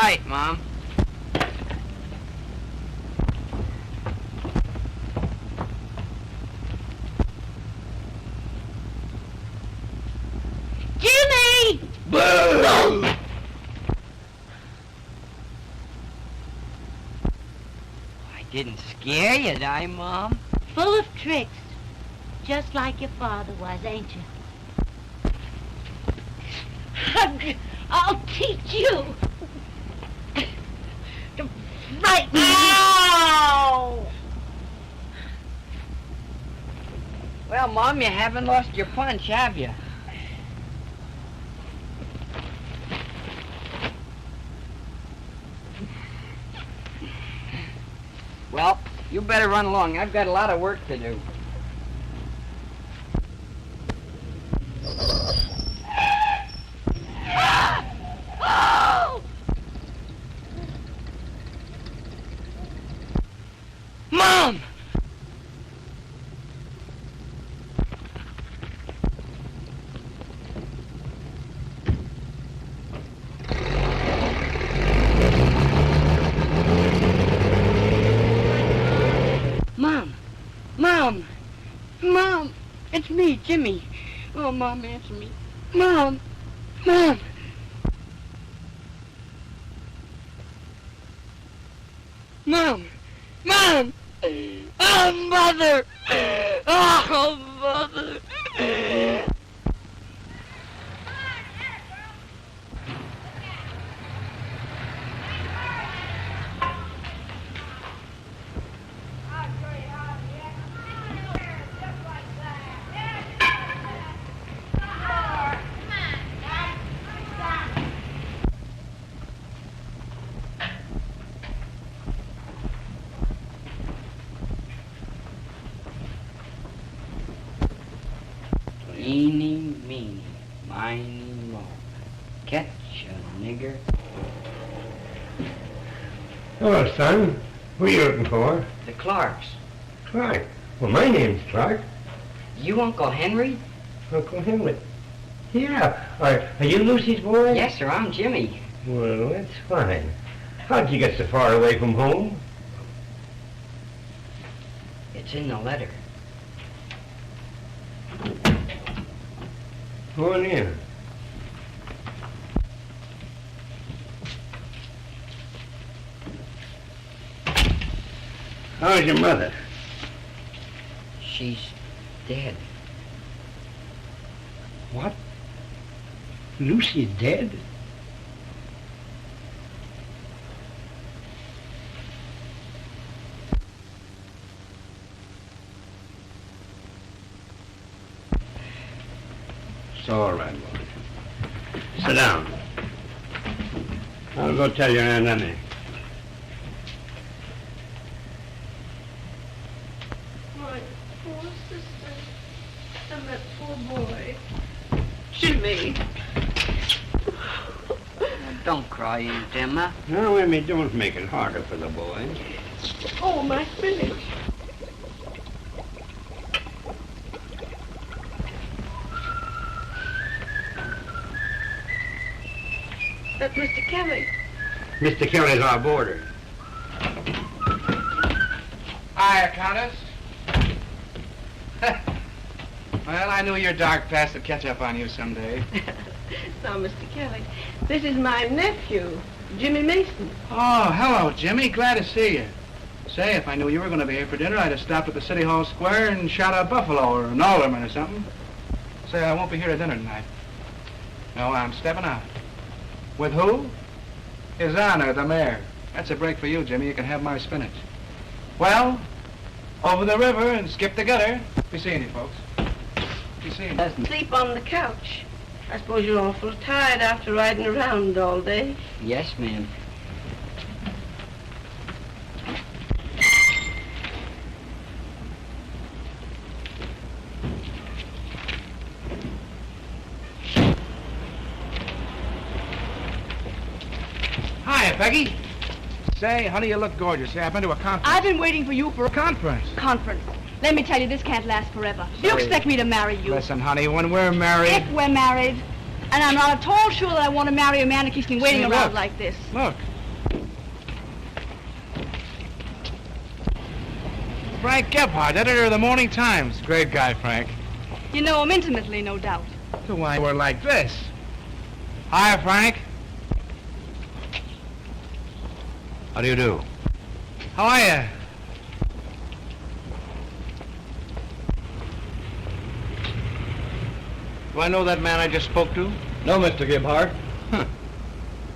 right, Mom. Jimmy! Boo! I didn't scare you, did I, Mom? Full of tricks. Just like your father was, ain't you? I'll teach you to frighten me. Ow! Well, Mom, you haven't lost your punch, have you? Well, you better run along. I've got a lot of work to do. Mom! Mom, it's me, Jimmy. Oh, Mom, answer me. Mom. Oh, Mother. Oh, Mother. Eeny, meeny, miny, mo. Catch a nigger. Hello, son. Who are you looking for? The Clarks. Clark. Well, my name's Clark. You Uncle Henry? Uncle Henry. Yeah. Are you Lucy's boy? Yes, sir. I'm Jimmy. Well, that's fine. How'd you get so far away from home? It's in the letter. Go on in. How's your mother? She's dead. What? Lucy's dead? It's all right, boy. Sit down. I'll go tell your Aunt Emmy. My poor sister and that poor boy. Jimmy. Don't cry, Aunt Emma. No, Emmy, don't make it harder for the boy. Oh, my spinach. That's Mr. Kelly. Mr. Kelly's our boarder. Hiya, Countess. Well, I knew your dark past would catch up on you someday. Now, Mr. Kelly, this is my nephew, Jimmy Mason. Oh, hello, Jimmy. Glad to see you. Say, if I knew you were going to be here for dinner, I'd have stopped at the City Hall Square and shot a buffalo or an alderman or something. Say, I won't be here at dinner tonight. No, I'm stepping out. With who? His Honor, the mayor. That's a break for you, Jimmy. You can have my spinach. Well, over the river and skip the gutter. Be seeing you, folks. Be seeing you. Sleep on the couch. I suppose you're awful tired after riding around all day. Yes, ma'am. Hiya, Peggy. Say, honey, you look gorgeous. Yeah, I've been to a conference. I've been waiting for you for a Conference? conference. Let me tell you, this can't last forever. You expect me to marry you. Listen, honey, when we're married... If we're married, and I'm not at all sure that I want to marry a man who keeps me waiting See, around look. like this. Look, Frank Gebhardt, editor of the Morning Times. Great guy, Frank. You know him intimately, no doubt. So why we're like this? Hi, Frank. How do you do? How are you? Do I know that man I just spoke to? No, Mr. Gebhardt. Huh.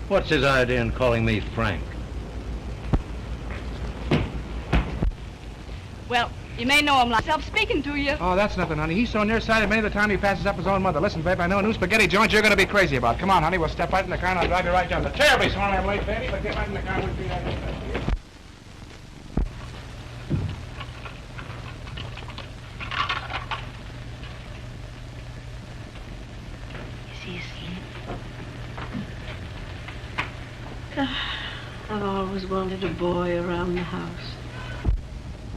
What's his idea in calling me Frank? Well, you may know him like myself speaking to you. Oh, that's nothing, honey. He's so nearsighted many of the time he passes up his own mother. Listen, babe, I know a new spaghetti joint you're going to be crazy about. Come on, honey, we'll step right in the car and I'll drive you right down. They're terribly sorry I'm late, baby, but get right in the car and we'll be right in. Is he asleep? I've always wanted a boy around the house.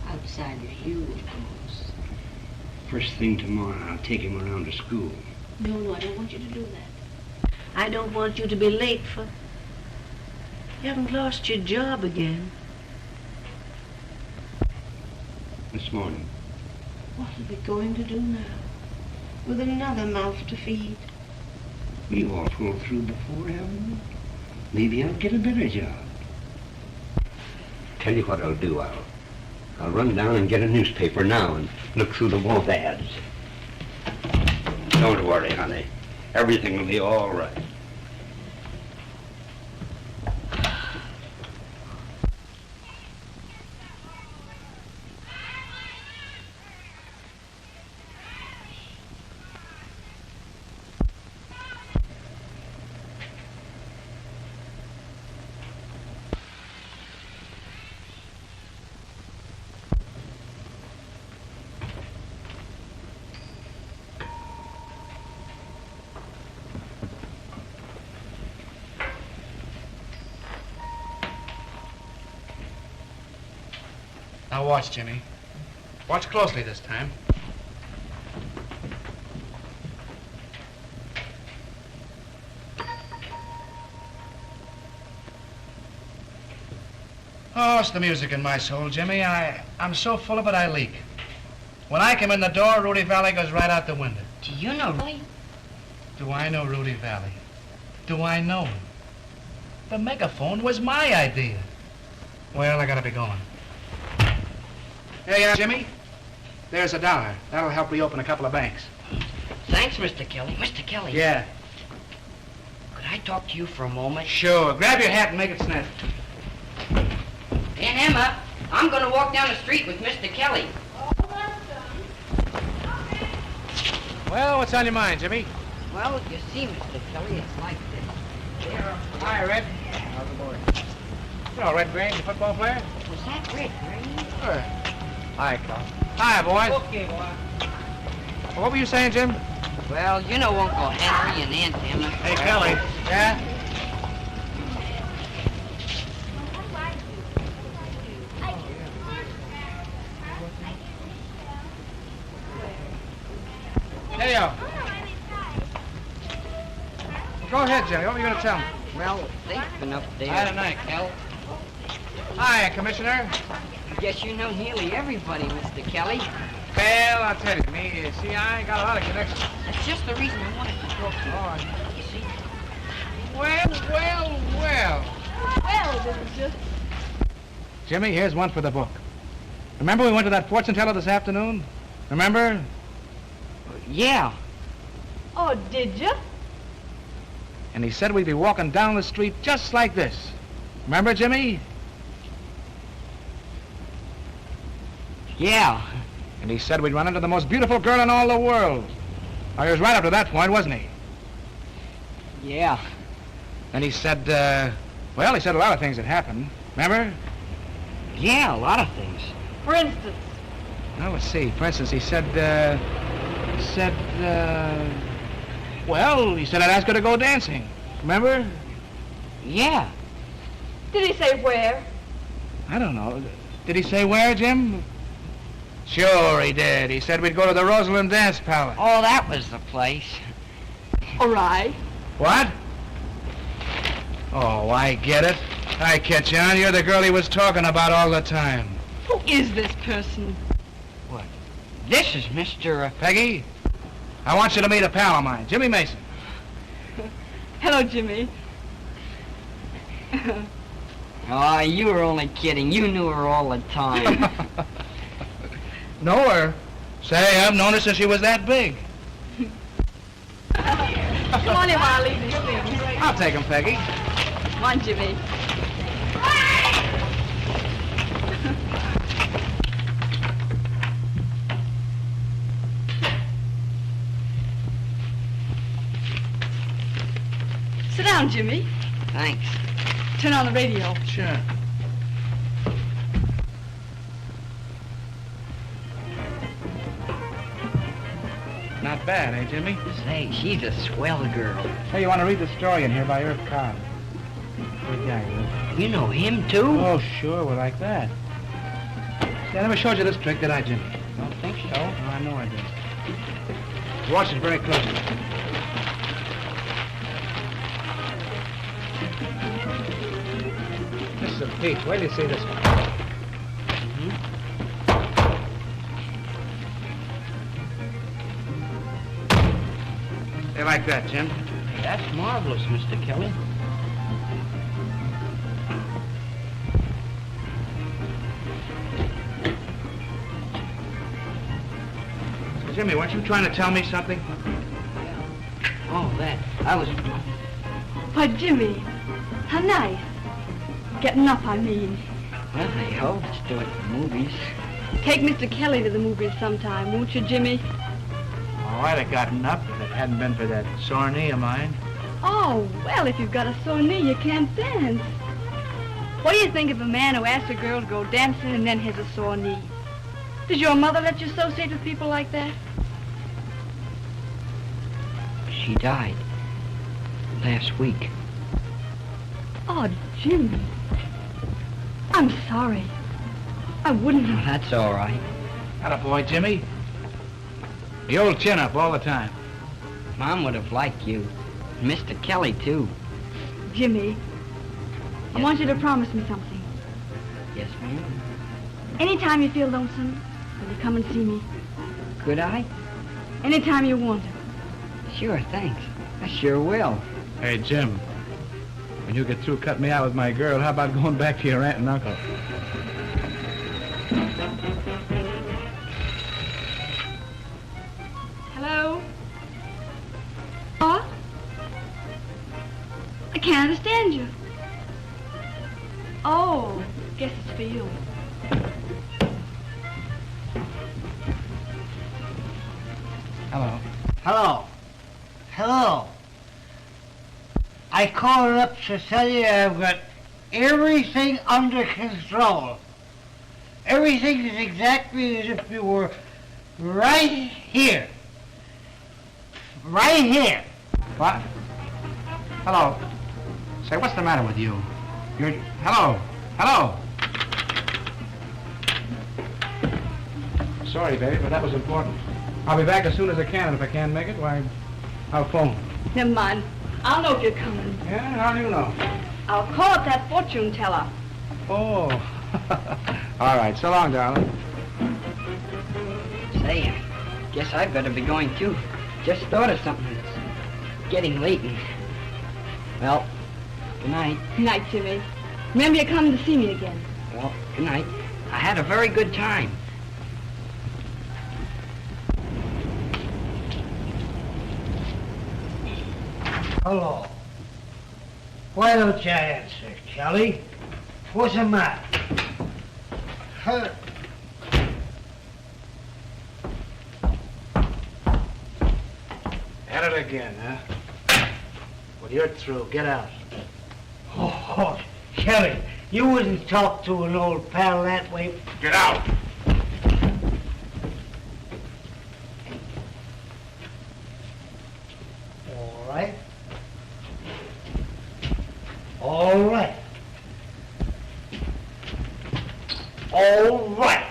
Outside of you, of course. First thing tomorrow, I'll take him around to school. No, I don't want you to do that. I don't want you to be late for... You haven't lost your job again. This morning. What are we going to do now? With another mouth to feed? We've all pulled through before, haven't we? Maybe I'll get a better job. Tell you what I'll do, I'll run down and get a newspaper now and look through the want ads. Don't worry, honey. Everything will be all right. Now watch, Jimmy. Watch closely this time. Oh, it's the music in my soul, Jimmy. I'm so full of it I leak. When I come in the door, Rudy Valley goes right out the window. Do you know Rudy? Do I know Rudy Valley? Do I know him? The megaphone was my idea. Well, I gotta be going. Hey, Jimmy, there's $1. That'll help reopen a couple of banks. Thanks, Mr. Kelly. Mr. Kelly. Yeah. Could I talk to you for a moment? Sure. Grab your hat and make it snap. Aunt Emma, I'm going to walk down the street with Mr. Kelly. Well, what's on your mind, Jimmy? Well, you see, Mr. Kelly, it's like this. There. Hi, Red. How's the boy? You know Red Grange, the football player? Was that Red Grange? Sure. Hi, Carl. Hi, boys. Okay, boy. What were you saying, Jim? Well, you know Uncle Henry and Aunt Emma. Hey, Kelly. Yeah? Hey, yo. Go ahead, Jimmy. What were you going to tell me? Well, they've been up there. Hi, tonight, Kel. Hi, Commissioner. Guess you know nearly everybody, Mr. Kelly. Well, I'll tell you, see, I got a lot of connections. That's just the reason I wanted to talk to you. Oh, You see? well. Well, didn't you? Jimmy, here's one for the book. Remember we went to that fortune teller this afternoon? Remember? Yeah. Oh, did you? And he said we'd be walking down the street just like this. Remember, Jimmy? Yeah. And he said we'd run into the most beautiful girl in all the world. Oh, he was right up to that point, wasn't he? Yeah. And he said, well, he said a lot of things that happened. Remember? Yeah, a lot of things. For instance. Well, let's see. For instance, he said, well, he said I'd ask her to go dancing. Remember? Yeah. Did he say where? I don't know. Did he say where, Jim? Sure he did. He said we'd go to the Rosalind Dance Palace. Oh, that was the place. All right. What? Oh, I get it. I catch on. You're the girl he was talking about all the time. Oh, is this person? What? This is Mr. Peggy, I want you to meet a pal of mine, Jimmy Mason. Hello, Jimmy. Oh, you were only kidding. You knew her all the time. Know her? Say, I've known her since she was that big. Come on in while I leave these things. I'll take him, Peggy. Come on, Jimmy. Sit down, Jimmy. Thanks. Turn on the radio. Sure. Not bad, eh, Jimmy? Say, she's a swell girl. Hey, you want to read the story in here by Irv Cobb? Good guy, Irv. You know him, too? Oh, sure, we're like that. See, I never showed you this trick, did I, Jimmy? Don't think so. Oh, I know I did. Watch it very closely. This is a peach. Wait till you see this one. They like that, Jim. Hey, that's marvelous, Mr. Kelly. So, Jimmy, weren't you trying to tell me something? Oh, that. I was... Why, Jimmy, how nice. Getting up, I mean. Well, hey, ho, let's do it for movies. Take Mr. Kelly to the movies sometime, won't you, Jimmy? Oh, I'd have gotten up if it hadn't been for that sore knee of mine. Oh, well, if you've got a sore knee, you can't dance. What do you think of a man who asks a girl to go dancing and then has a sore knee? Does your mother let you associate with people like that? She died last week. Oh, Jimmy. I'm sorry. I wouldn't Oh, have... that's all right. Attaboy, Jimmy. The old chin-up all the time. Mom would have liked you. And Mr. Kelly, too. Jimmy, I Yes, want you to ma'am. promise me something. Yes, ma'am. Anytime you feel lonesome, will you come and see me? Could I? Anytime you want to. Sure, thanks. I sure will. Hey, Jim. When you get through cutting me out with my girl, how about going back to your aunt and uncle? Hello? What? I can't understand you. Oh, guess it's for you. Hello. Hello. Hello. I called up to tell you I've got everything under control. Everything is exactly as if you were right here. Right here. What? Hello. Say, what's the matter with you? You're... Hello. Hello. Sorry, baby, but that was important. I'll be back as soon as I can, and if I can't make it, why, I'll phone. Never mind. I'll know if you're coming. Yeah, how do you know? I'll call up that fortune teller. Oh. All right, so long, darling. Say, I guess I better be going, too. Just thought of something. It's getting late and... Well, good night. Good night, Jimmy. Remember you're coming to see me again. Well, good night. I had a very good time. Hello. Why don't you answer, Kelly? What's the matter? Huh? At it again, huh? Well, you're through. Get out. Oh, Kelly, you wouldn't talk to an old pal that way. Get out! All right. All right. All right.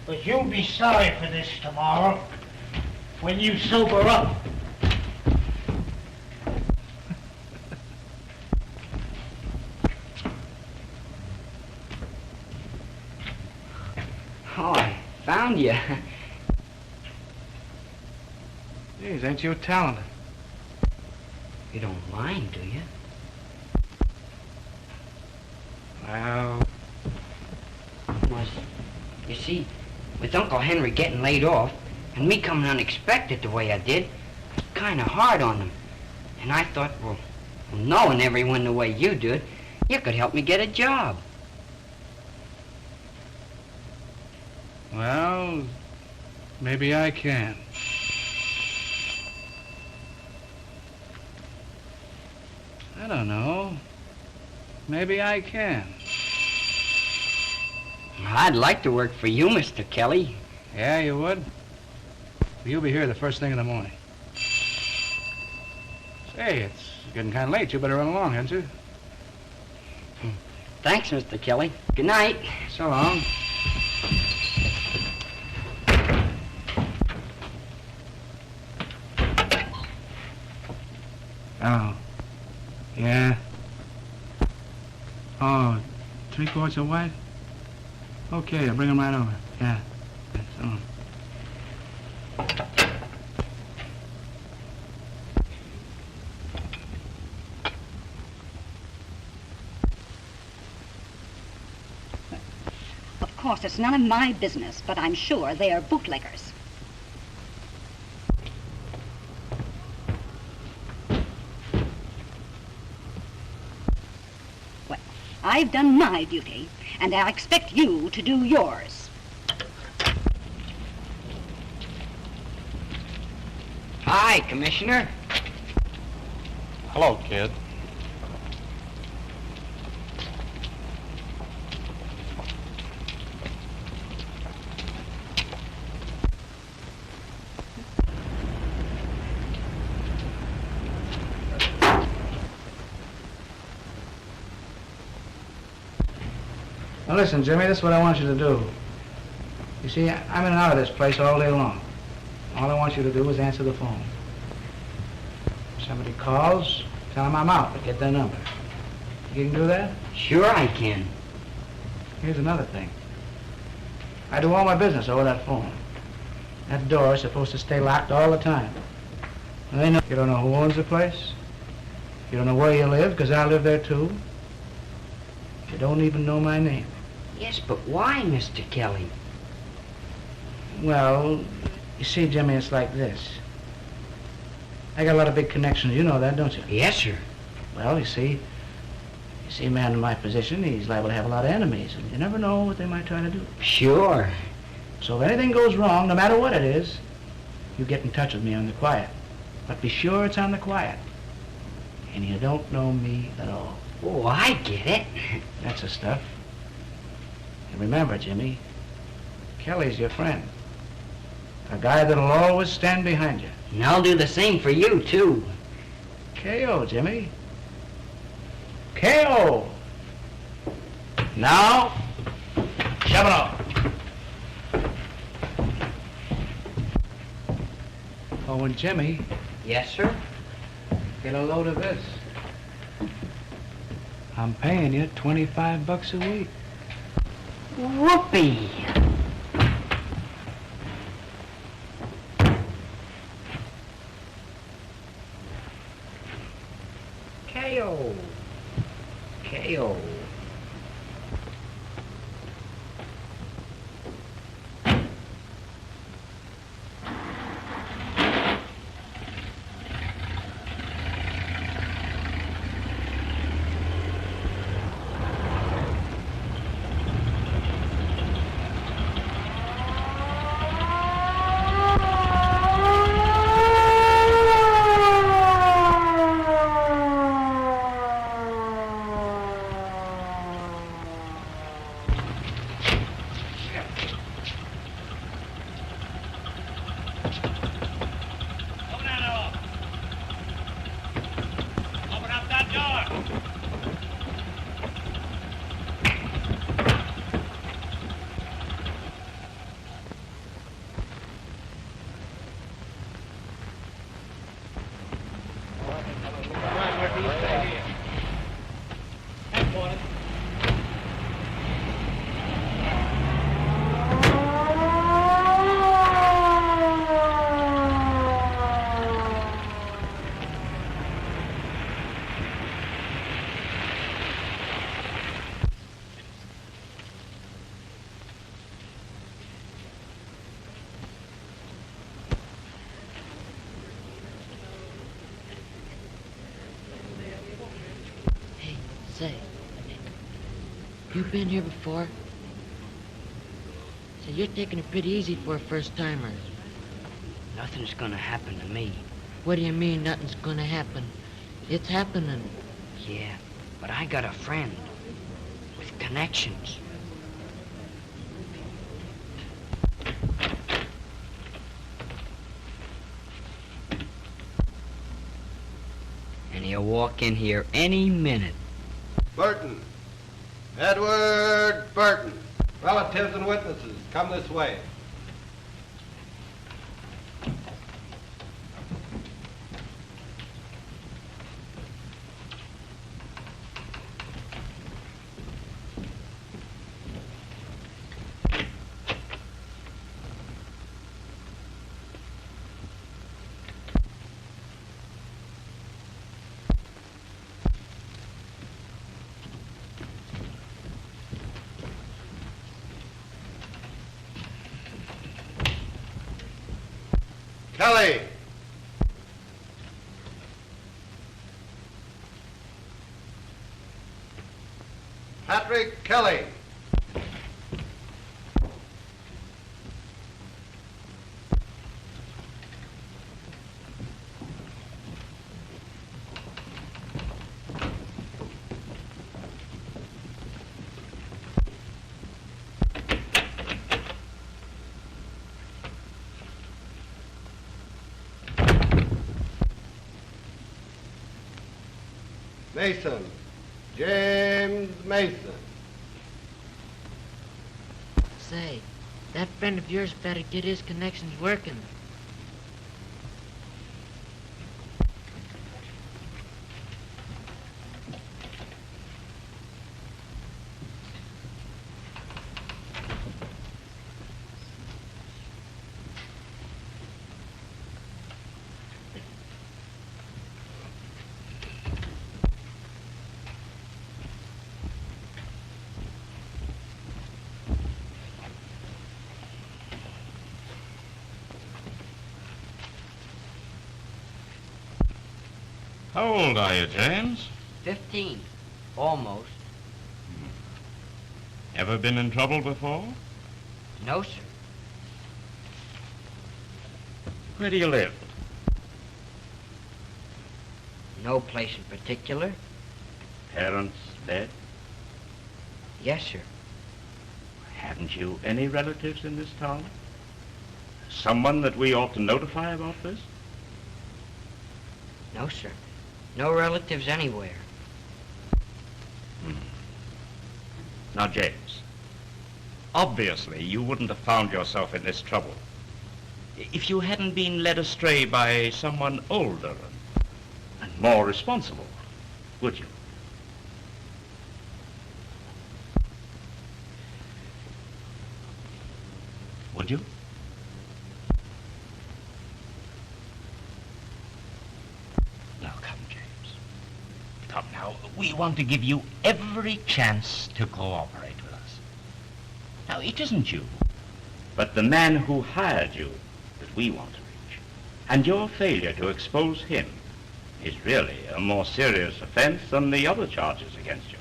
But you'll be sorry for this tomorrow when you sober up. found you. Geez, ain't you talented? You don't mind, do you? Well, You see, with Uncle Henry getting laid off, and me coming unexpected the way I did, it's kind of hard on them. And I thought, well, knowing everyone the way you did, you could help me get a job. well, maybe I can. I don't know. Maybe I can. I'd like to work for you, Mr. Kelly. Yeah, you would? You'll be here the first thing in the morning. Say, it's getting kind of late. You better run along, hadn't you? Thanks, Mr. Kelly. Good night. So long. Oh. Yeah. Oh, 3 quarts of white? Okay, I'll bring them right over. Yeah. So long. Of course, it's none of my business, but I'm sure they are bootleggers. Well, I've done my duty, and I expect you to do yours. Hi, Commissioner. Hello, kid. Now listen, Jimmy, this is what I want you to do. You see, I'm in and out of this place all day long. All I want you to do is answer the phone. If somebody calls, tell them I'm out, but get their number. You can do that? Sure I can. Here's another thing. I do all my business over that phone. That door is supposed to stay locked all the time. And they know you don't know who owns the place. You don't know where you live, because I live there too. You don't even know my name. Yes, but why, Mr. Kelly? Well, you see, Jimmy, it's like this. I got a lot of big connections. You know that, don't you? Yes, sir. Well, you see, a man in my position, he's liable to have a lot of enemies, and you never know what they might try to do. Sure. So if anything goes wrong, no matter what it is, you get in touch with me on the quiet. But be sure it's on the quiet. And you don't know me at all. Oh, I get it. That's the stuff. And remember, Jimmy, Kelly's your friend. A guy that'll always stand behind you. And I'll do the same for you, too. K.O., Jimmy. K.O. Now, shove it off. Oh, and Jimmy, Yes, sir? get a load of this. I'm paying you $25 a week. Whoopee. K.O. K.O. Say, you been here before? Say, you're taking it pretty easy for a first-timer. Nothing's gonna happen to me. What do you mean, nothing's gonna happen? It's happening. Yeah, but I got a friend with connections. And he'll walk in here any minute. Burton. Edward Burton. Relatives and witnesses, come this way. Kelly. Patrick Kelly. Mason. James Mason. Say, that friend of yours better get his connections working. How old are you, James? 15, almost. Ever been in trouble before? No, sir. Where do you live? No place in particular. Parents dead? Yes, sir. Haven't you any relatives in this town? Someone that we ought to notify about this? No, sir. No relatives anywhere. Now, James, obviously you wouldn't have found yourself in this trouble if you hadn't been led astray by someone older and more responsible, would you? Would you? Now, come, James. Come now. We want to give you every chance to cooperate with us. Now, it isn't you, but the man who hired you that we want to reach. And your failure to expose him is really a more serious offense than the other charges against you.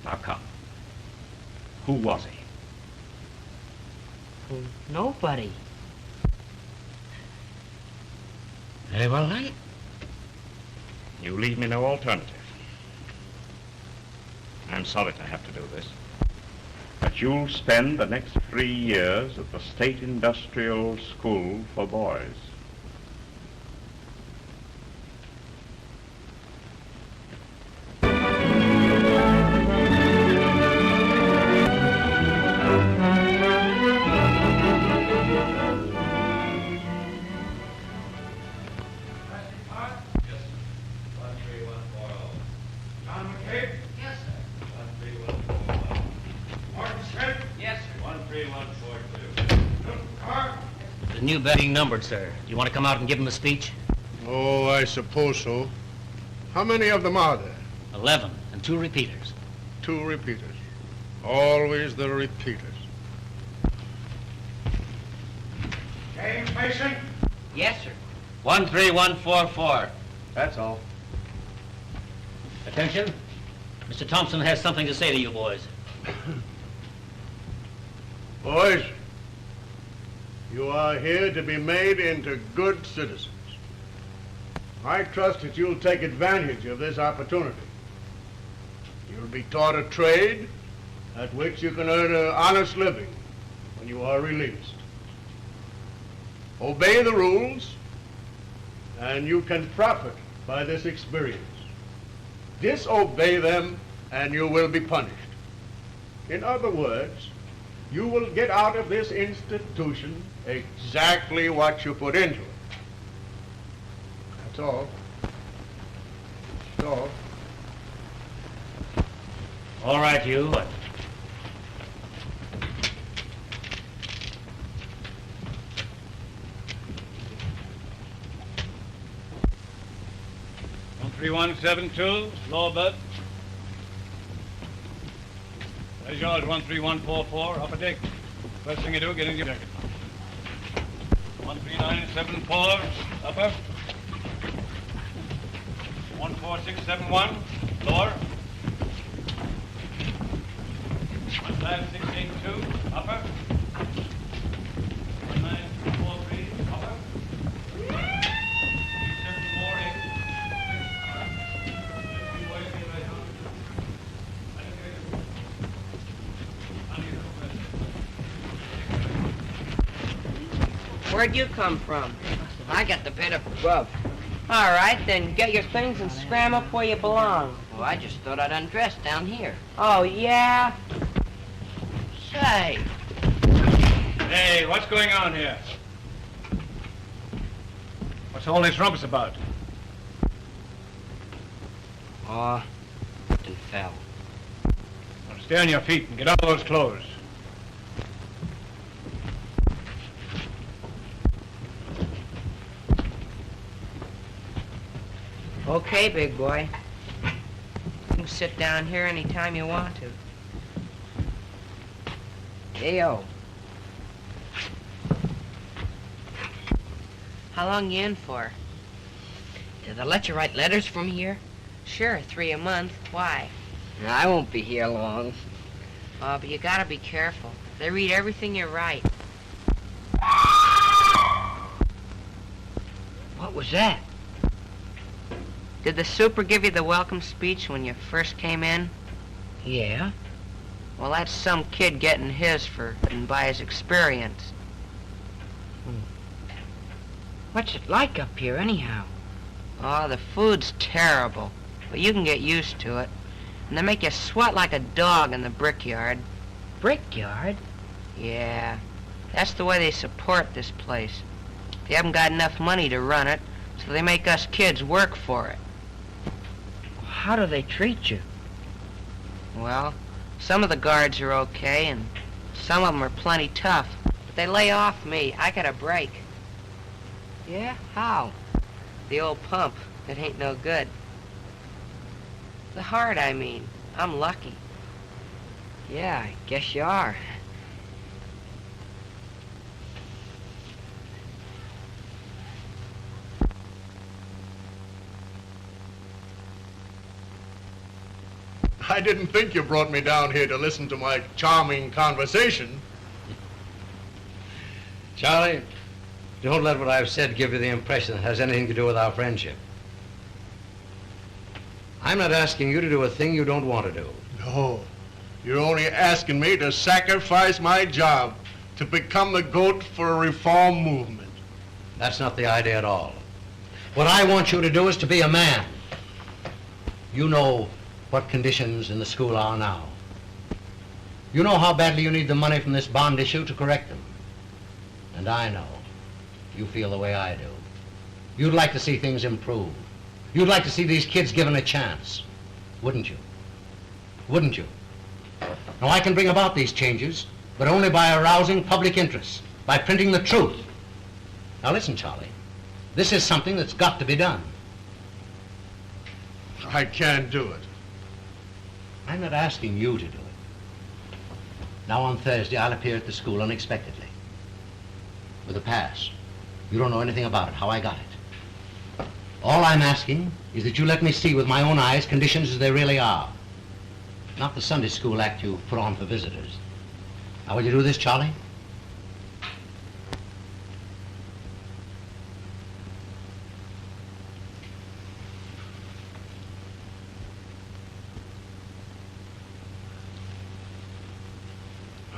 Now, come. Who was he? Nobody. Very well, then. You leave me no alternative. I'm sorry to have to do this, but you'll spend the next 3 years at the State Industrial School for Boys. New betting numbered, sir. You want to come out and give him a speech? Oh, I suppose so. How many of them are there? 11, and 2 repeaters. 2 repeaters. Always the repeaters. James Mason? Yes, sir. 13144. That's all. Attention. Mr. Thompson has something to say to you boys. Boys, you are here to be made into good citizens. I trust that you'll take advantage of this opportunity. You'll be taught a trade at which you can earn an honest living when you are released. Obey the rules, and you can profit by this experience. Disobey them, and you will be punished. In other words, you will get out of this institution exactly what you put into it. That's all. That's all. All right, you. 13172, lower berth. There's yours, 13144, upper deck. First thing you do, get into your jacket. 13974, upper. 14671, lower. 15682, upper. 19243, upper. 3748. Where'd you come from? I got the bit of grub. All right, then get your things and scram up where you belong. Well, I just thought I'd undress down here. Oh, yeah? Say. Hey, what's going on here? What's all this rumpus about? Oh, Captain fell. Now stay on your feet and get out of those clothes. Okay, big boy. You can sit down here anytime you want to. Hey-o. How long you in for? Did they let you write letters from here? Sure, 3 a month. Why? I won't be here long. Oh, but you gotta be careful. They read everything you write. What was that? Did the super give you the welcome speech when you first came in? Yeah. Well, that's some kid getting his for and by his experience. What's it like up here, anyhow? Oh, the food's terrible, but you can get used to it. And they make you sweat like a dog in the brickyard. Brickyard? Yeah. That's the way they support this place. They haven't got enough money to run it, so they make us kids work for it. How do they treat you? Well, some of the guards are okay, and some of them are plenty tough. But they lay off me. I got a break. Yeah? How? The old pump. It ain't no good. The heart, I mean. I'm lucky. Yeah, I guess you are. I didn't think you brought me down here to listen to my charming conversation. Charlie, don't let what I've said give you the impression it has anything to do with our friendship. I'm not asking you to do a thing you don't want to do. No, you're only asking me to sacrifice my job to become the goat for a reform movement. That's not the idea at all. What I want you to do is to be a man. You know what conditions in the school are now. You know how badly you need the money from this bond issue to correct them. And I know you feel the way I do. You'd like to see things improve. You'd like to see these kids given a chance. Wouldn't you? Wouldn't you? Now, I can bring about these changes, but only by arousing public interest, by printing the truth. Now listen, Charlie, this is something that's got to be done. I can't do it. I'm not asking you to do it. Now on Thursday, I'll appear at the school unexpectedly. With a pass. You don't know anything about it, how I got it. All I'm asking is that you let me see with my own eyes conditions as they really are. Not the Sunday school act you put on for visitors. Now, will you do this, Charlie?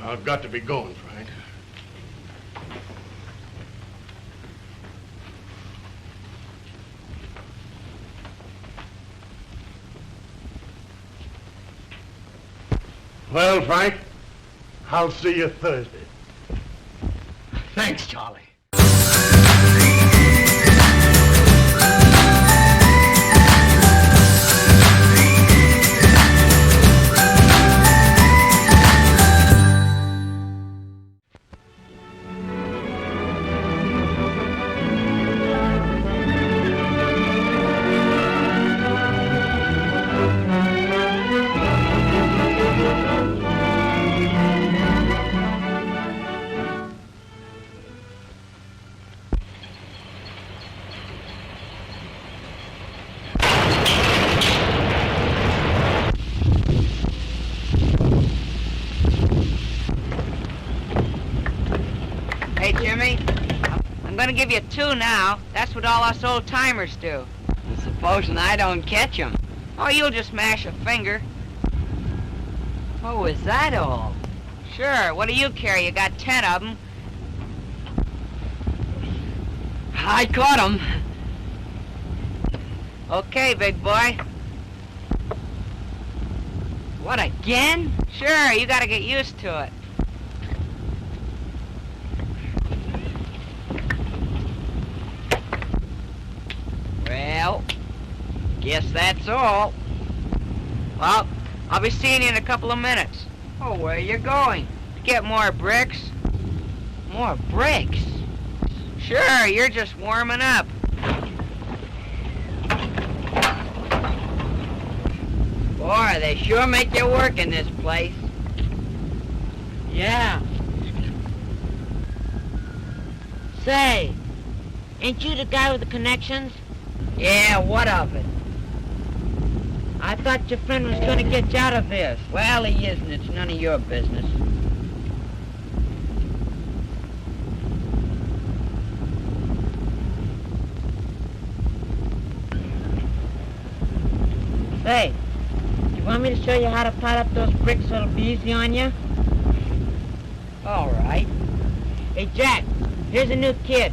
I've got to be going, Frank. Well, Frank, I'll see you Thursday. Thanks, Charlie. Hey, Jimmy, I'm gonna give you 2 now. That's what all us old-timers do. Supposing I don't catch 'em. Oh, you'll just mash a finger. Oh, is that all? Sure, what do you care? You got 10 of 'em. I caught 'em. Okay, big boy. What, again? Sure, you gotta get used to it. Well, guess that's all. Well, I'll be seeing you in a couple of minutes. Oh, where are you going? To get more bricks. More bricks? Sure, you're just warming up. Boy, they sure make you work in this place. Yeah. Say, ain't you the guy with the connections? Yeah, what of it? I thought your friend was gonna get you out of this. Well, he isn't. It's none of your business. Say, you want me to show you how to pile up those bricks so it'll be easy on you? All right. Hey, Jack, here's a new kid.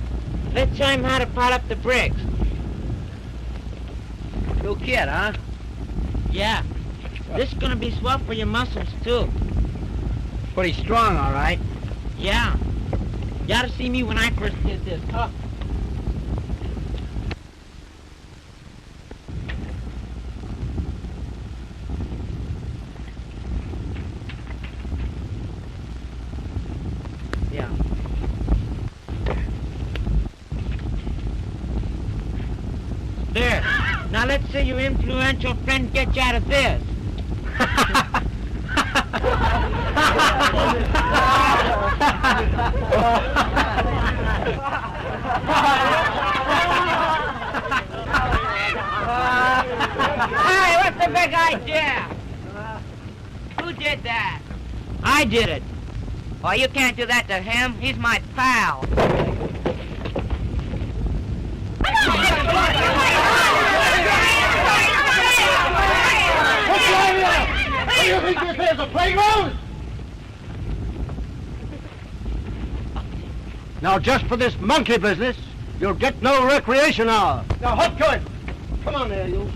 Let's show him how to pile up the bricks. New kid, huh? Yeah. This is gonna be swell for your muscles, too. Pretty strong, all right. Yeah. You ought to see me when I first did this. Huh? Yeah. There. Now let's see your influential friend get you out of this. Hey, what's the big idea? Who did that? I did it. Oh, you can't do that to him. He's my pal. Do you think this is a playground? Now, just for this monkey business, you'll get no recreation hour. Now, hop to it. Come on there, you.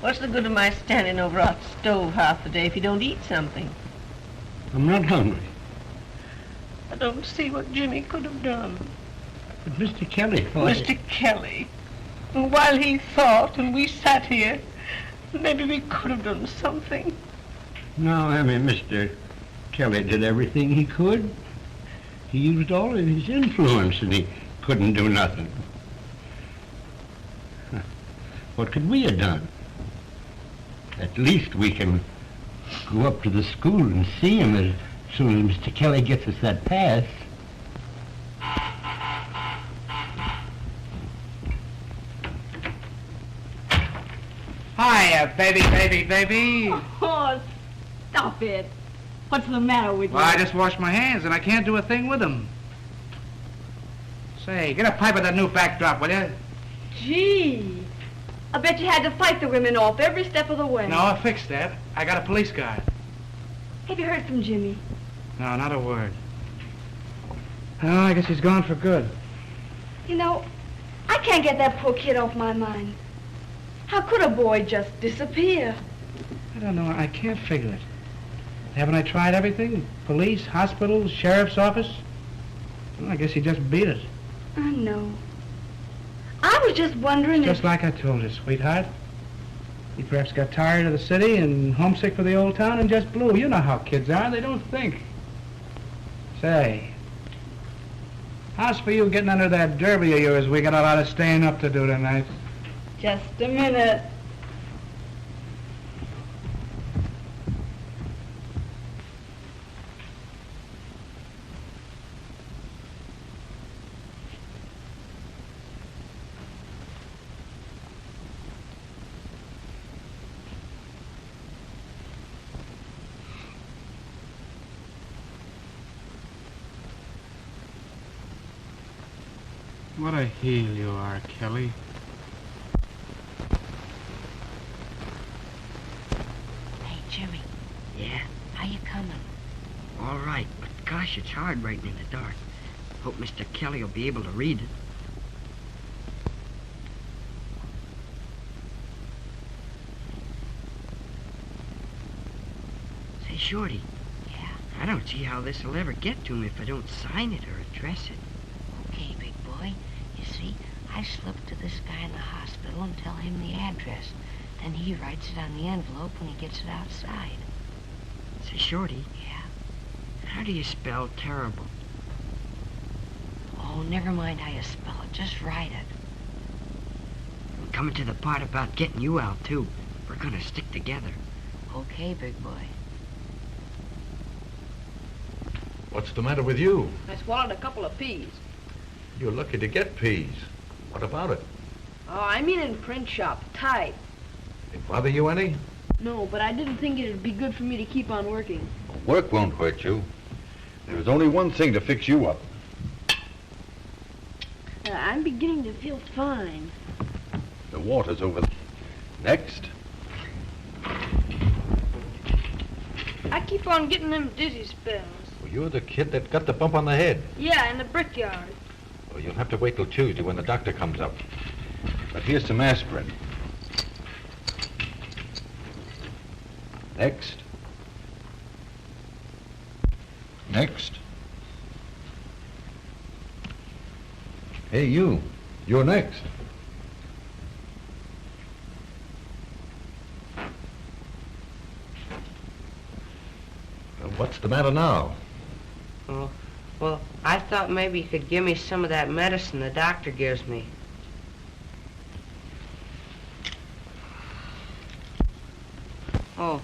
What's the good of my standing over our stove half the day if you don't eat something? I'm not hungry. I don't see what Jimmy could have done. But Mr. Kelly thought... Mr. Kelly. And while he thought and we sat here, maybe we could have done something. No, I mean, Mr. Kelly did everything he could. He used all of his influence and he couldn't do nothing. What could we have done? At least we can go up to the school and see him as soon as Mr. Kelly gets us that pass. Hiya, baby. Oh, stop it. What's the matter with you? Well, I just washed my hands and I can't do a thing with them. Say, get a pipe of that new backdrop, will you? Gee, I bet you had to fight the women off every step of the way. No, I fixed that. I got a police guard. Have you heard from Jimmy? No, not a word. Oh, I guess he's gone for good. You know, I can't get that poor kid off my mind. How could a boy just disappear? I don't know. I can't figure it. Haven't I tried everything? Police, hospitals, sheriff's office? Well, I guess he just beat it. I know. I was just wondering Just like I told you, sweetheart. He perhaps got tired of the city and homesick for the old town and just blew. You know how kids are. They don't think. Say, how's for you getting under that derby of yours? We got a lot of staying up to do tonight. Just a minute. What a heel you are, Kelly. Hey, Jimmy. Yeah? How you coming? All right, but gosh, it's hard writing in the dark. Hope Mr. Kelly will be able to read it. Say, Shorty. Yeah? I don't see how this will ever get to him if I don't sign it or address it. Okay, big boy. You see, I slip to this guy in the hospital and tell him the address. Then he writes it on the envelope when he gets it outside. Say, Shorty. Yeah? How do you spell terrible? Oh, never mind how you spell it. Just write it. I'm coming to the part about getting you out, too. We're gonna stick together. Okay, big boy. What's the matter with you? I swallowed a couple of peas. You're lucky to get peas. What about it? Oh, I mean in print shop, type. It bother you any? No, but I didn't think it'd be good for me to keep on working. Work won't hurt you. There's only one thing to fix you up. I'm beginning to feel fine. The water's over there. Next. I keep on getting them dizzy spells. Well, you're the kid that got the bump on the head. Yeah, in the brickyard. Well, you'll have to wait till Tuesday when the doctor comes up. But here's some aspirin. Next. Next. Hey, you. You're next. What's the matter now? Oh, well, I thought maybe you could give me some of that medicine the doctor gives me. Oh,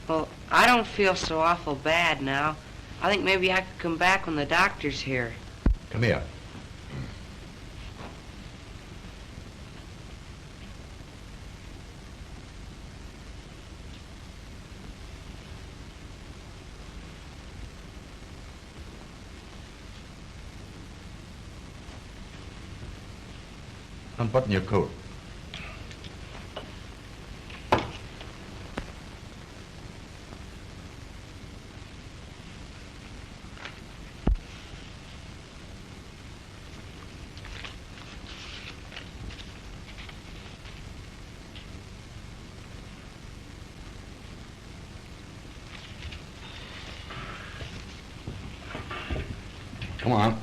well, I don't feel so awful bad now. I think maybe I could come back when the doctor's here. Come here. Unbutton your coat. Come on.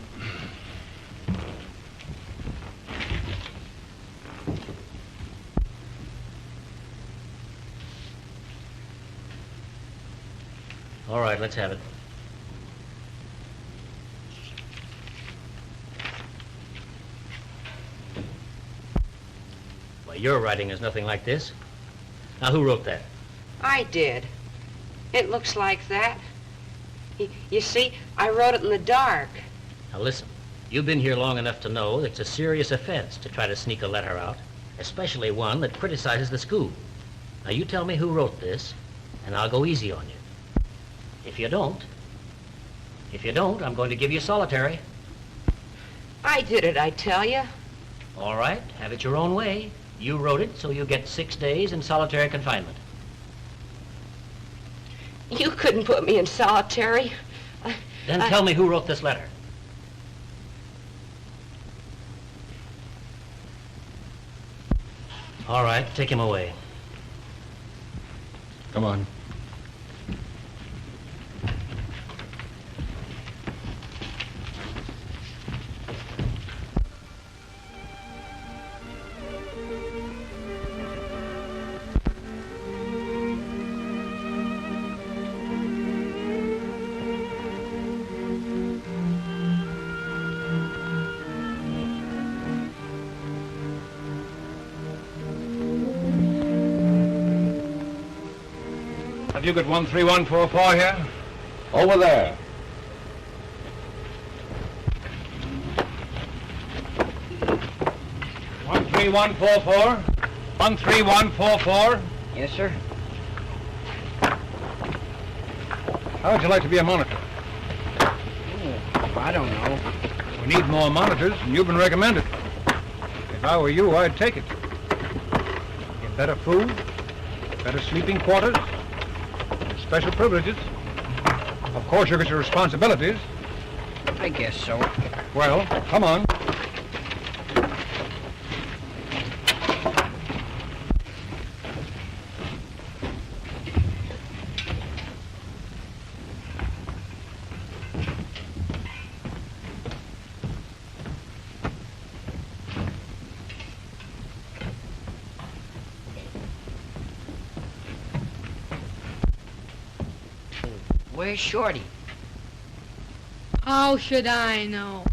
All right, let's have it. Well, your writing is nothing like this. Now, who wrote that? I did. It looks like that. You see, I wrote it in the dark. Now, listen. You've been here long enough to know that it's a serious offense to try to sneak a letter out, especially one that criticizes the school. Now, you tell me who wrote this, and I'll go easy on you. If you don't, I'm going to give you solitary. I did it, I tell you. All right, have it your own way. You wrote it, so you get 6 days in solitary confinement. You couldn't put me in solitary. Then tell me who wrote this letter. All right, take him away. Come on. Have you got 13144 here? Over there. One 13144. Yes, sir. How would you like to be a monitor? I don't know. We need more monitors, and you've been recommended. If I were you, I'd take it. Get better food, better sleeping quarters, special privileges. Of course, you get your responsibilities. I guess so. Well, come on. Where's Shorty? How should I know?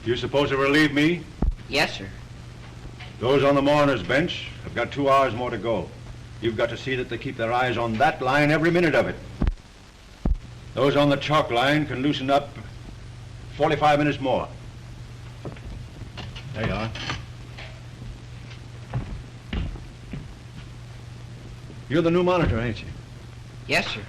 You supposed to relieve me? Yes, sir. Those on the mourner's bench have got 2 hours more to go. You've got to see that they keep their eyes on that line every minute of it. Those on the chalk line can loosen up 45 minutes more. There you are. You're the new monitor, ain't you? Yes, sir.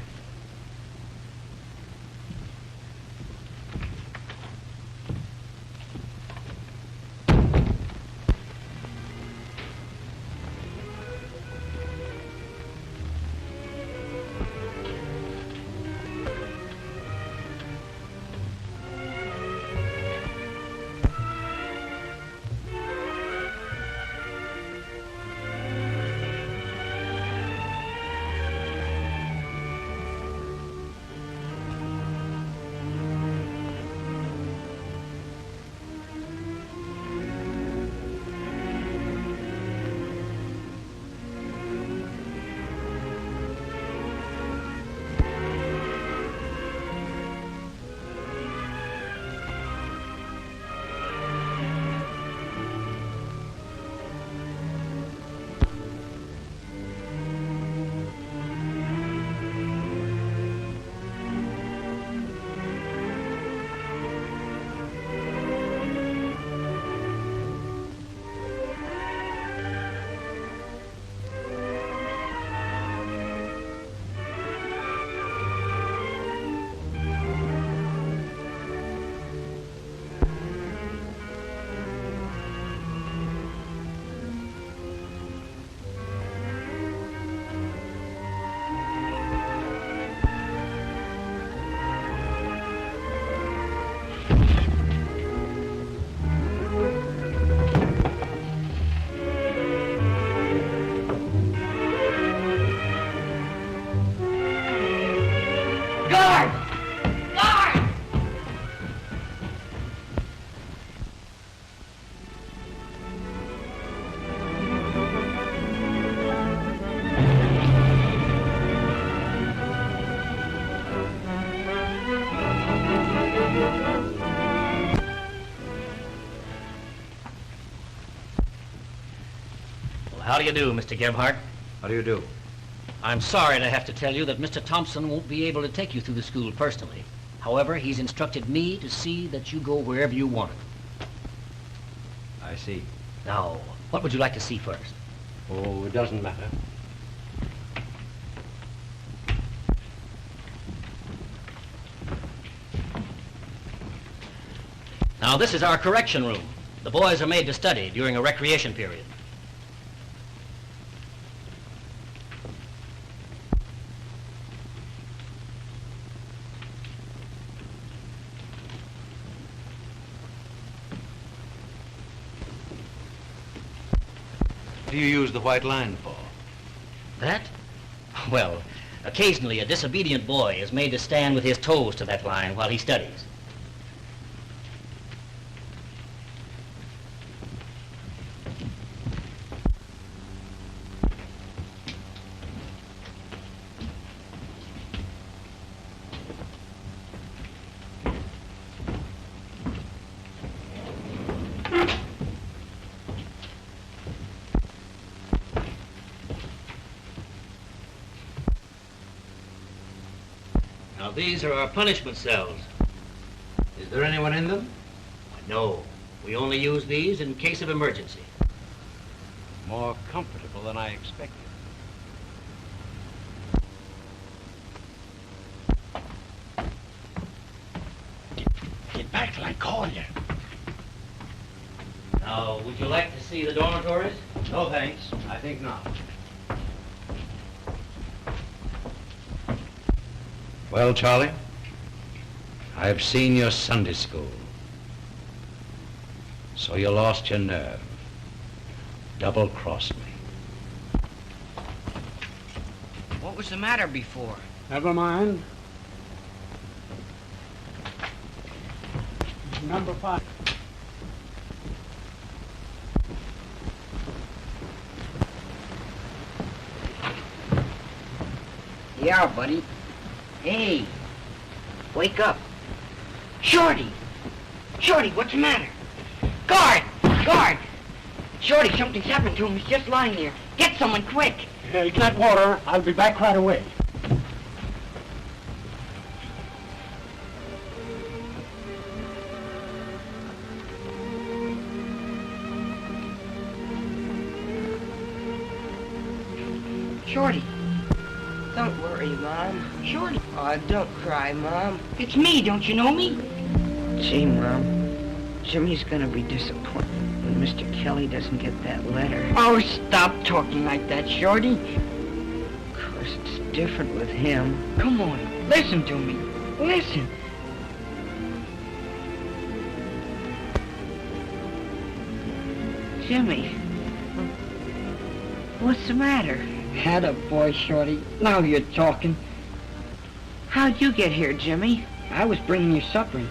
do you do, Mr. Gebhardt? How do you do? I'm sorry to have to tell you that Mr. Thompson won't be able to take you through the school personally. However, he's instructed me to see that you go wherever you want it. I see. Now, what would you like to see first? Oh, it doesn't matter. Now, this is our correction room. The boys are made to study during a recreation period. What do you use the white line for? That? Well, occasionally a disobedient boy is made to stand with his toes to that line while he studies. Now, these are our punishment cells. Is there anyone in them? No. We only use these in case of emergency. More comfortable than I expected. Get back till I call you. Now, would you like to see the dormitories? No, thanks. I think not. Well, Charlie, I've seen your Sunday school. So you lost your nerve. Double-crossed me. What was the matter before? Never mind. Number 5. Yeah, buddy. Hey, wake up. Shorty! Shorty, what's the matter? Guard! Guard! Shorty, something's happened to him. He's just lying there. Get someone quick. Get water. I'll be back right away. Shorty. Don't worry, Mom. Shorty. Oh, don't cry, Mom. It's me, don't you know me? Gee, Mom, Jimmy's gonna be disappointed when Mr. Kelly doesn't get that letter. Oh, stop talking like that, Shorty. Of course, it's different with him. Come on, listen to me. Listen. Jimmy, what's the matter? Had a boy, Shorty. Now you're talking. How'd you get here, Jimmy? I was bringing you supper.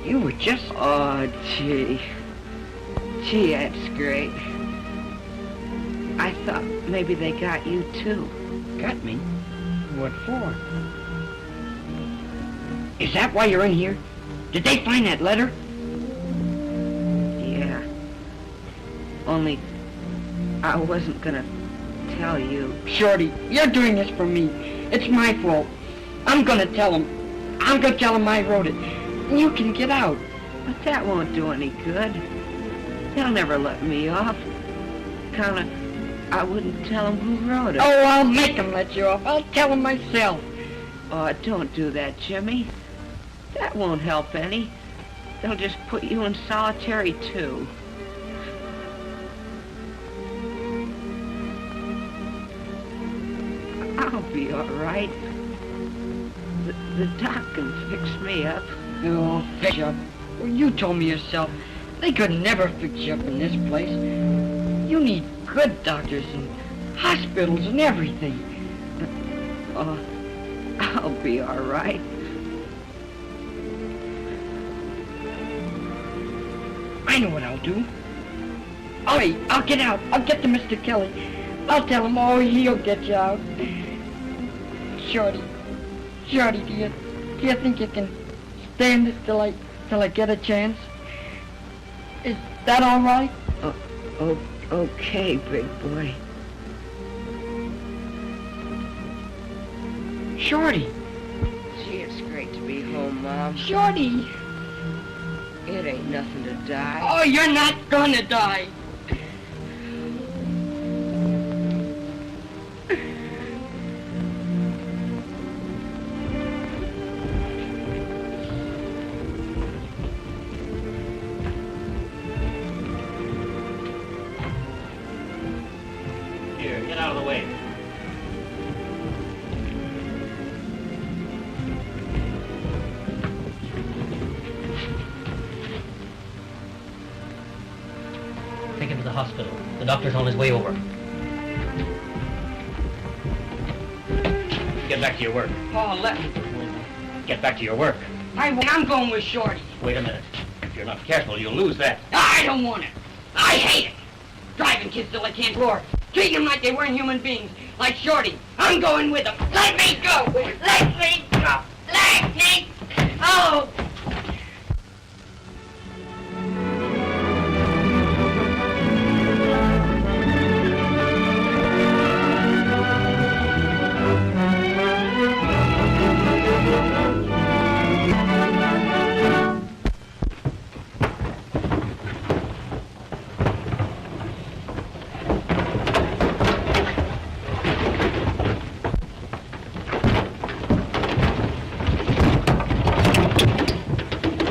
You were just... Oh, gee. Gee, that's great. I thought maybe they got you, too. Got me? What for? Is that why you're in here? Did they find that letter? Yeah. Only I wasn't gonna tell you. Shorty, you're doing this for me. It's my fault. I'm gonna tell him. I'm gonna tell him I wrote it. You can get out. But that won't do any good. They'll never let me off. I wouldn't tell him who wrote it. Oh, I'll make him let you off. I'll tell him myself. Oh, don't do that, Jimmy. That won't help any. They'll just put you in solitary, too. I'll be all right. The doc can fix me up. Oh, fix you up? Well, you told me yourself. They could never fix you up in this place. You need good doctors and hospitals and everything. Oh, I'll be all right. I know what I'll do. I'll get out. I'll get to Mr. Kelly. I'll tell him, oh, he'll get you out. Shorty, do you think you can stand this till I get a chance? Is that all right? Okay, big boy. Shorty. Gee, it's great to be home, Mom. Shorty. It ain't nothing to die. Oh, you're not gonna die. Here, get out of the way. Take him to the hospital. The doctor's on his way over. Get back to your work. Oh, let me. Get back to your work. I'm going with Shorty. Wait a minute. If you're not careful, you'll lose that. I don't want it. I hate it. Driving kids till they can't roar. Treating them like they weren't human beings. Like Shorty. I'm going with them. Let me go. Let me go. Let me go.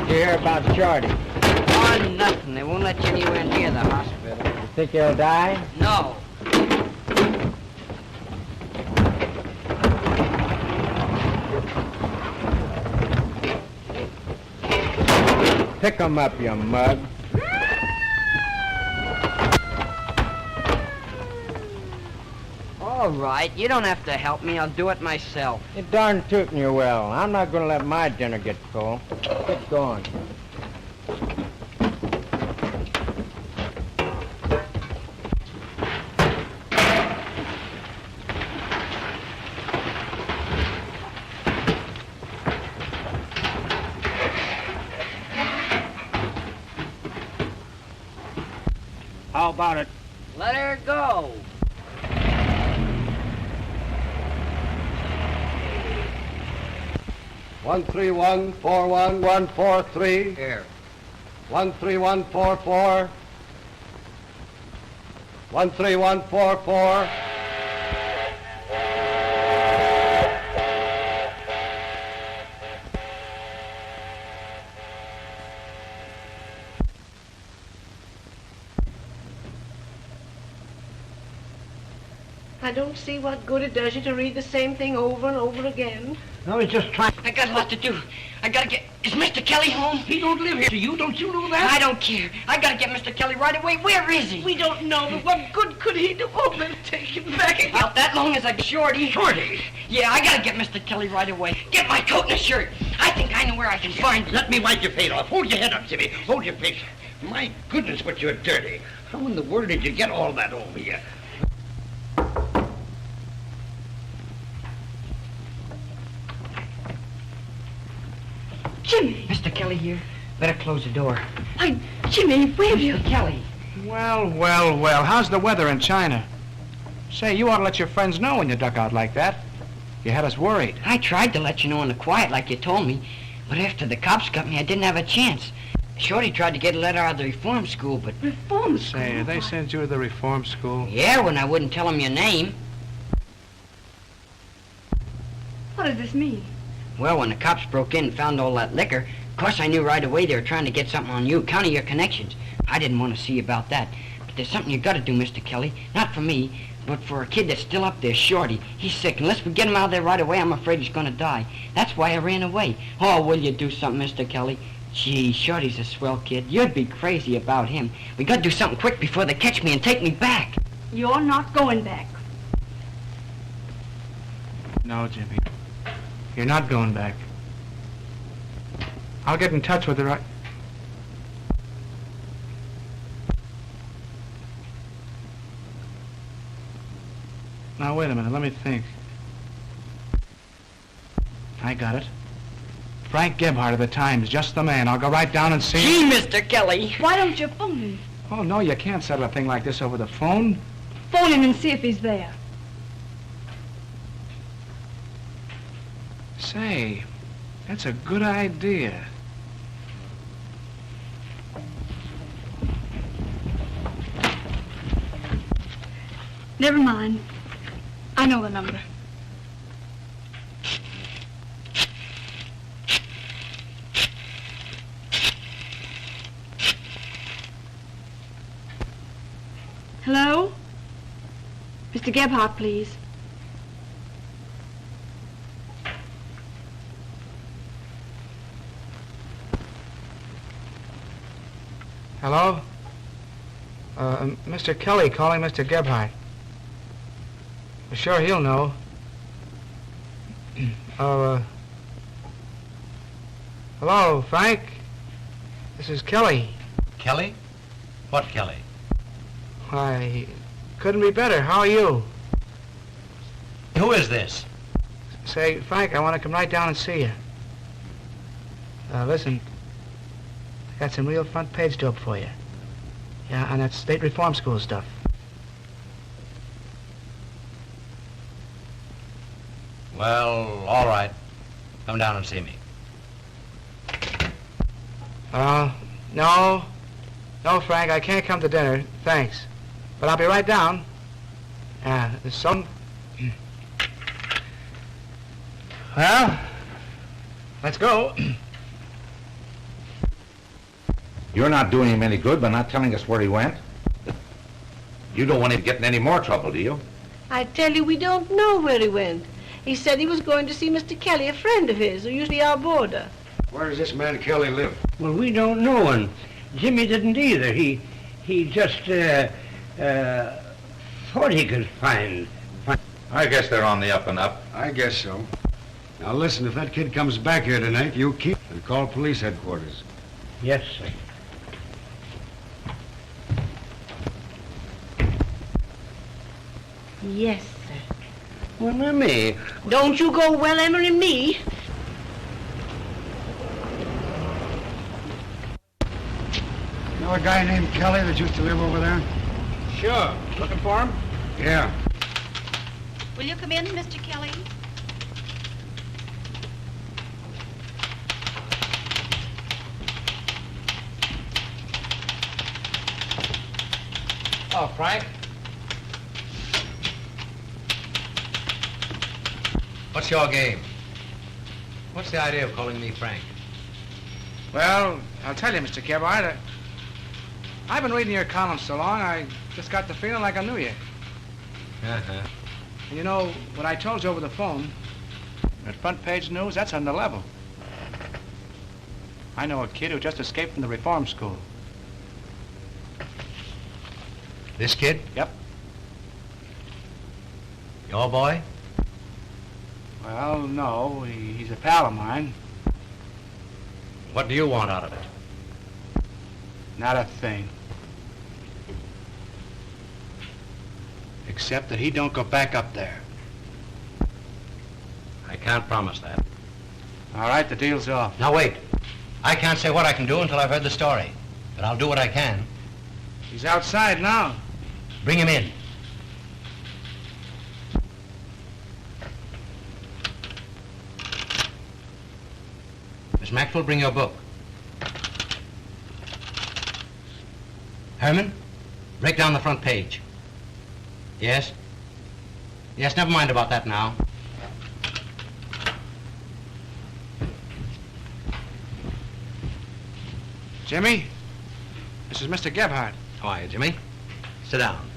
Hear about Shorty? Oh, nothing. They won't let you anywhere near the hospital. You think he'll die? No. Pick him up, you mug. All right. You don't have to help me. I'll do it myself. You darn tootin' you will. I'm not gonna let my dinner get full. Get going. How about it? Let her go. One 143. Here. 13144. 13144. I don't see what good it does you to read the same thing over and over again. I was just trying. I got a lot to do. I gotta get... Is Mr. Kelly home? He don't live here. Do you? Don't you know that? I don't care. I gotta get Mr. Kelly right away. Where is he? We don't know, but what good could he do? Oh, let's take him back again. Out that long as a Shorty. Shorty? Yeah, I gotta get Mr. Kelly right away. Get my coat and a shirt. I think I know where I can find him. Let me wipe your face off. Hold your head up, Jimmy. Hold your face. My goodness, but you're dirty. How in the world did you get all that over you? Jimmy! Mr. Kelly here. Better close the door. Why, Jimmy, where have you... Mr. Kelly. Well, well, well. How's the weather in China? Say, you ought to let your friends know when you duck out like that. You had us worried. I tried to let you know in the quiet like you told me, but after the cops got me, I didn't have a chance. Shorty tried to get a letter out of the reform school, but... Reform school? Say, they sent you to the reform school? Yeah, when I wouldn't tell them your name. What does this mean? Well, when the cops broke in and found all that liquor, of course I knew right away they were trying to get something on you, count of your connections. I didn't want to see about that. But there's something you gotta do, Mr. Kelly. Not for me, but for a kid that's still up there, Shorty. He's sick. Unless we get him out of there right away, I'm afraid he's gonna die. That's why I ran away. Oh, will you do something, Mr. Kelly? Gee, Shorty's a swell kid. You'd be crazy about him. We gotta do something quick before they catch me and take me back. You're not going back. No, Jimmy. You're not going back. I'll get in touch with the right... Now, wait a minute. Let me think. I got it. Frank Gebhardt of the Times, just the man. I'll go right down and see him. Gee, Mr. Kelly. Why don't you phone him? Oh, no, you can't settle a thing like this over the phone. Phone him and see if he's there. Say, that's a good idea. Never mind. I know the number. Hello? Mr. Gebhardt, please. Hello? Mr. Kelly calling Mr. Gebhardt. Sure, he'll know. Hello, Frank? This is Kelly. Kelly? What Kelly? Why, couldn't be better. How are you? Who is this? Say, Frank, I want to come right down and see you. Listen, I got some real front page dope for you. Yeah, on that state reform school stuff. Well, all right. Come down and see me. No. No, Frank, I can't come to dinner. Thanks. But I'll be right down. There's some... Well, let's go. You're not doing him any good by not telling us where he went. You don't want him getting any more trouble, do you? I tell you, we don't know where he went. He said he was going to see Mr. Kelly, a friend of his, who usually our boarder. Where does this man Kelly live? Well, we don't know, and Jimmy didn't either. He just, thought he could find... I guess they're on the up and up. I guess so. Now listen, if that kid comes back here tonight, you keep and call police headquarters. Yes, sir. Yes, sir. Well, Emmy... Don't you go well, Emery, me. You know a guy named Kelly that used to live over there? Sure. Looking for him? Yeah. Will you come in, Mr. Kelly? Oh, Frank. What's your game? What's the idea of calling me Frank? Well, I'll tell you, Mr. Gebhardt. I've been reading your columns so long, I just got the feeling like I knew you. Uh-huh. And you know, what I told you over the phone, that front page news, that's on the level. I know a kid who just escaped from the reform school. This kid? Yep. Your boy? Well, no, he's a pal of mine. What do you want out of it? Not a thing. Except that he don't go back up there. I can't promise that. All right, the deal's off. Now, wait. I can't say what I can do until I've heard the story. But I'll do what I can. He's outside now. Bring him in. Miss Maxwell, bring your book. Herman, break down the front page. Yes? Yes, never mind about that now. Jimmy, this is Mr. Gebhardt. How are you, Jimmy? Sit down.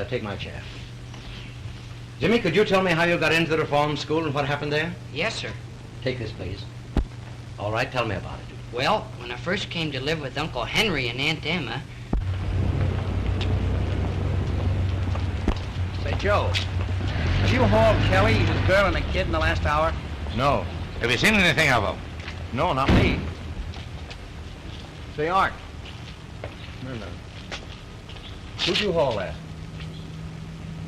Take my chair. Jimmy, could you tell me how you got into the reform school and what happened there? Yes, sir. Take this, please. All right, tell me about it. Well, when I first came to live with Uncle Henry and Aunt Emma... Say, Joe, have you hauled Kelly, his girl, and a kid in the last hour? No. Have you seen anything of them? No, not me. Say, Art. No. Who'd you haul last?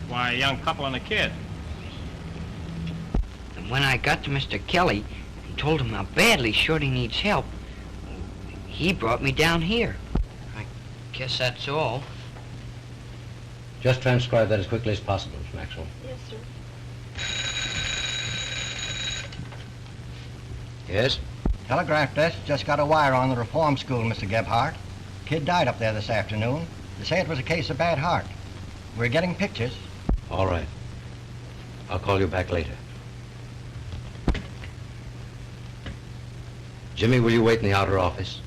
Why, a young couple and a kid. And when I got to Mr. Kelly and told him how badly Shorty needs help, he brought me down here. I guess that's all. Just transcribe that as quickly as possible, Miss Maxwell. Yes, sir. Yes? Telegraph desk just got a wire on the reform school, Mr. Gebhardt. Kid died up there this afternoon. They say it was a case of bad heart. We're getting pictures. All right. I'll call you back later. Jimmy, will you wait in the outer office?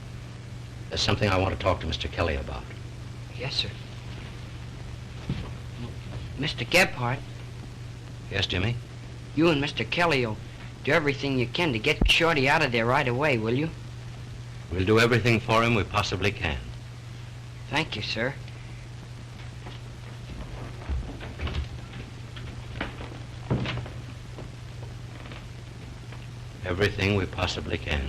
There's something I want to talk to Mr. Kelly about. Yes, sir. Mr. Gebhardt, Yes, Jimmy? you and Mr. Kelly will do everything you can to get Shorty out of there right away, will you? We'll do everything for him we possibly can. Thank you, sir. Everything we possibly can.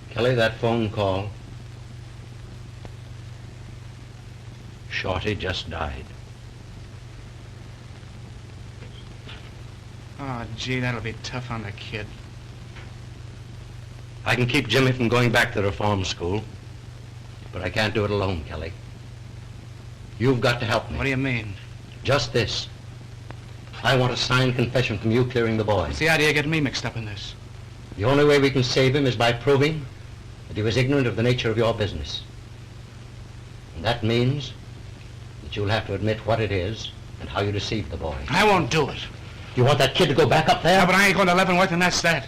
Kelly, that phone call. Shorty just died. Oh, gee, that'll be tough on the kid. I can keep Jimmy from going back to the reform school, but I can't do it alone, Kelly. You've got to help me. What do you mean? Just this. I want a signed confession from you clearing the boy. What's the idea of getting me mixed up in this? The only way we can save him is by proving that he was ignorant of the nature of your business. And that means that you'll have to admit what it is and how you deceived the boy. I won't do it. You want that kid to go back up there? Yeah, but I ain't going to Leavenworth, and that's that.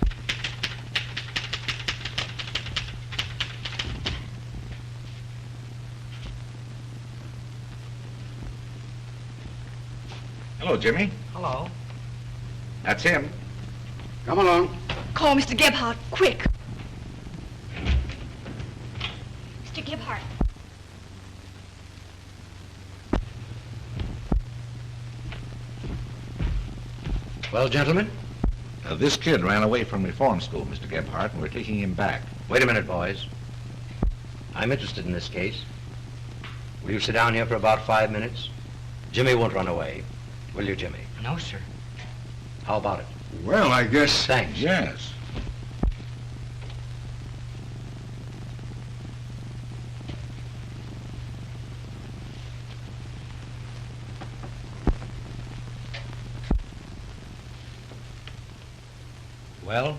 Hello, Jimmy. Hello. That's him. Come along. Call Mr. Gebhardt, quick. Mr. Gebhardt. Well, gentlemen? This kid ran away from reform school, Mr. Gebhardt, and we're taking him back. Wait a minute, boys. I'm interested in this case. Will you sit down here for about 5 minutes? Jimmy won't run away. Will you, Jimmy? No, sir. How about it? Well, I guess... Thanks. Yes. Well,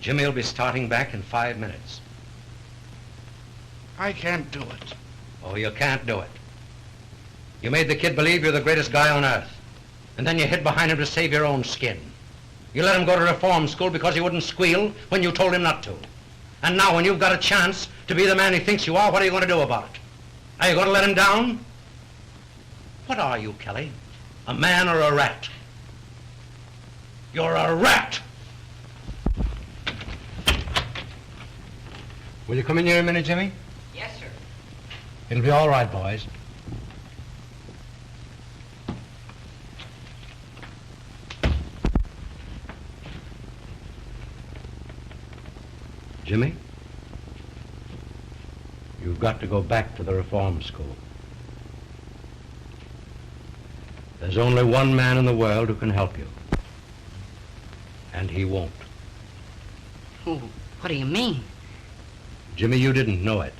Jimmy will be starting back in 5 minutes. I can't do it. Oh, you can't do it. You made the kid believe you're the greatest guy on earth. And then you hid behind him to save your own skin. You let him go to reform school because he wouldn't squeal when you told him not to. And now when you've got a chance to be the man he thinks you are, what are you going to do about it? Are you going to let him down? What are you, Kelly? A man or a rat? You're a rat! Will you come in here a minute, Jimmy? Yes, sir. It'll be all right, boys. Jimmy, you've got to go back to the reform school. There's only one man in the world who can help you. And he won't. Oh, what do you mean? Jimmy, you didn't know it,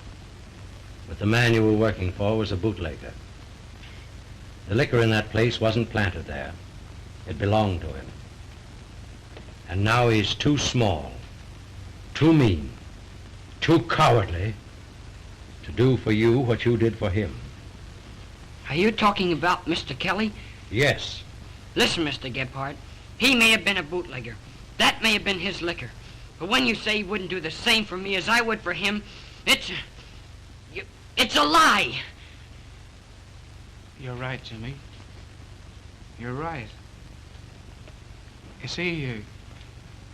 but the man you were working for was a bootlegger. The liquor in that place wasn't planted there. It belonged to him. And now he's too small, too mean, too cowardly to do for you what you did for him. Are you talking about Mr. Kelly? Yes. Listen, Mr. Gebhardt, he may have been a bootlegger. That may have been his liquor. But when you say he wouldn't do the same for me as I would for him, it's a lie. You're right, Jimmy. You're right. You see,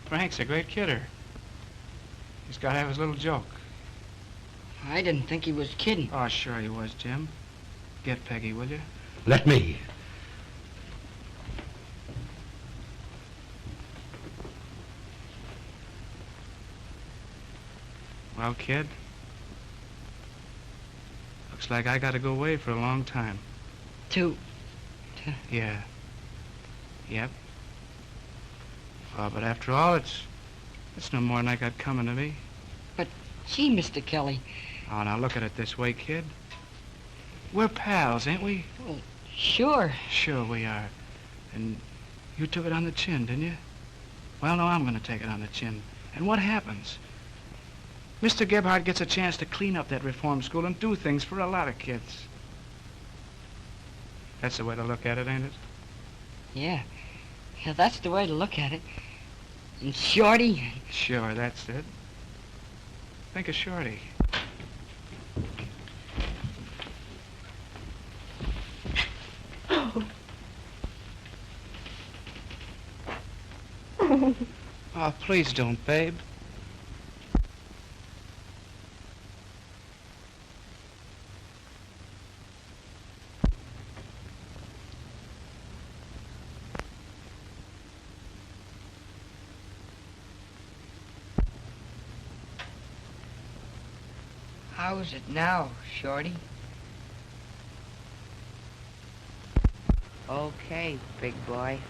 Frank's a great kidder. He's got to have his little joke. I didn't think he was kidding. Oh, sure he was, Jim. Get Peggy, will you? Let me. Well, kid, looks like I got to go away for a long time. Yeah. Yep. Oh, but after all, it's no more than I got coming to me. But, gee, Mr. Kelly. Oh, now look at it this way, kid. We're pals, ain't we? Well, sure. Sure we are. And you took it on the chin, didn't you? Well, no, I'm going to take it on the chin. And what happens? Mr. Gebhardt gets a chance to clean up that reform school and do things for a lot of kids. That's the way to look at it, ain't it? Yeah. Yeah, that's the way to look at it. And Shorty? Sure, that's it. Think of Shorty. Oh, please don't, babe. How is it now, Shorty? Okay, big boy.